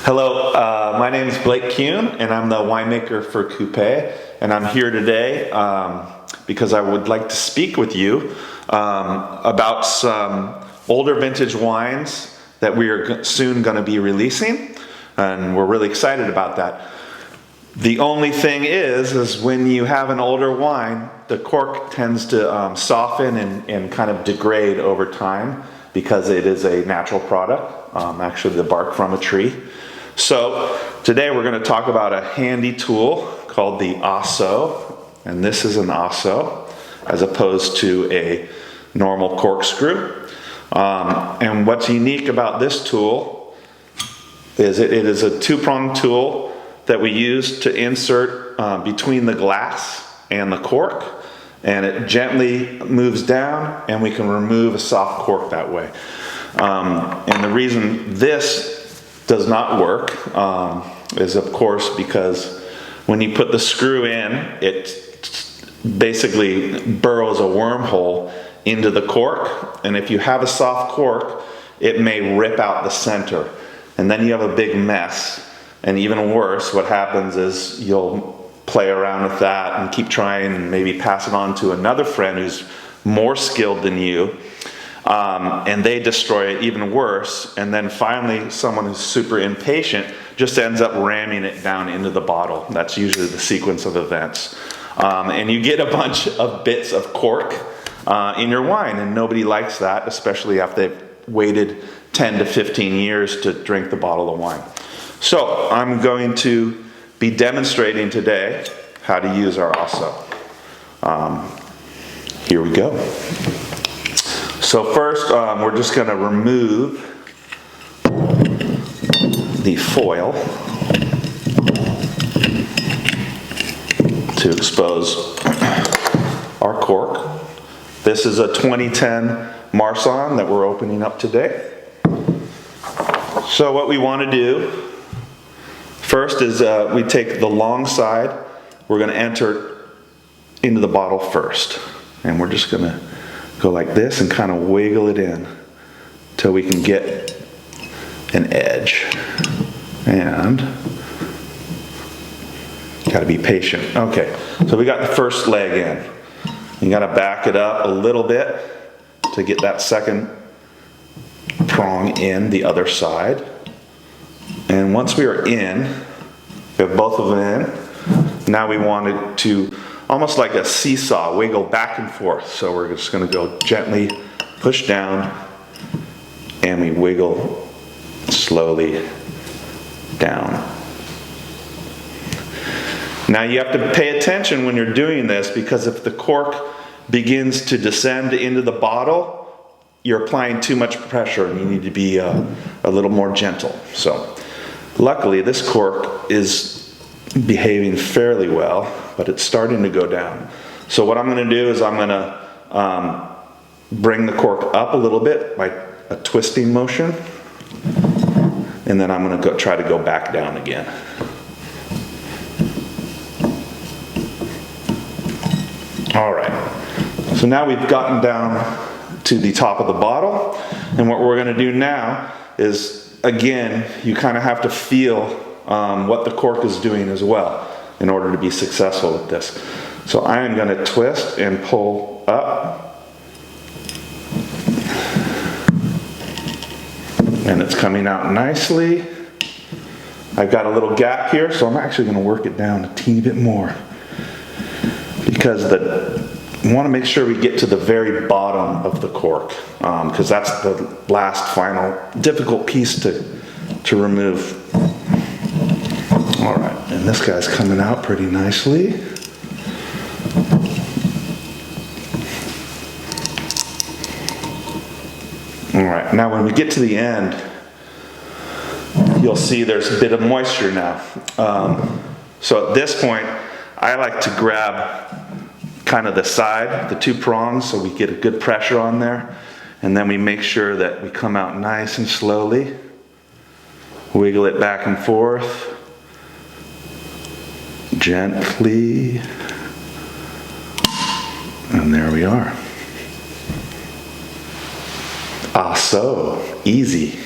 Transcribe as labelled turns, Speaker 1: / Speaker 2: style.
Speaker 1: Hello, my name is Blake Kuhn, and I'm the winemaker for Qupe, and I'm here today because I would like to speak with you about some older vintage wines that we are soon going to be releasing, and we're really excited about that. The only thing is when you have an older wine, the cork tends to soften and kind of degrade over time because it is a natural product, actually the bark from a tree. So today we're going to talk about a handy tool called the Osso, and this is an Osso as opposed to a normal corkscrew. And what's unique about this tool is it is a two-pronged tool that we use to insert between the glass and the cork, and it gently moves down and we can remove a soft cork that way. And the reason this does not work is of course because when you put the screw in, it basically burrows a wormhole into the cork, and if you have a soft cork, it may rip out the center, and then you have a big mess. And even worse, what happens is you'll play around with that and keep trying and maybe pass it on to another friend who's more skilled than you, and they destroy it even worse, and then finally someone who's super impatient just ends up ramming it down into the bottle. That's usually the sequence of events. And you get a bunch of bits of cork in your wine, and nobody likes that, especially after they've waited 10 to 15 years to drink the bottle of wine. So I'm going to be demonstrating today how to use our Osso. Here we go. So first, we're just going to remove the foil to expose our cork. This is a 2010 Marsanne that we're opening up today. So what we want to do first is we take the long side, we're going to enter into the bottle first, and we're just going to go like this and kind of wiggle it in till we can get an edge. And got to be patient. Okay, so we got the first leg in. You got to back it up a little bit to get that second prong in the other side. And once we are in, we have both of them in. Now we wanted to almost like a seesaw, wiggle back and forth. So we're just going to go gently push down, and we wiggle slowly down. Now you have to pay attention when you're doing this, because if the cork begins to descend into the bottle, you're applying too much pressure and you need to be a little more gentle. So luckily this cork is behaving fairly well, but it's starting to go down. So what I'm going to do is I'm going to bring the cork up a little bit by a twisting motion, and then I'm going to try to go back down again. All right, so now we've gotten down to the top of the bottle, and what we're going to do now is, again, you kind of have to feel what the cork is doing as well in order to be successful with this. So I am going to twist and pull up, and it's coming out nicely. I've got a little gap here, so I'm actually going to work it down a teeny bit more, because we want to make sure we get to the very bottom of the cork, because that's the last final difficult piece to remove. All right, and this guy's coming out pretty nicely. All right, now when we get to the end, you'll see there's a bit of moisture now. So at this point, I like to grab kind of the side, the two prongs, so we get a good pressure on there, and then we make sure that we come out nice and slowly, wiggle it back and forth, gently, and there we are. Ah, so easy.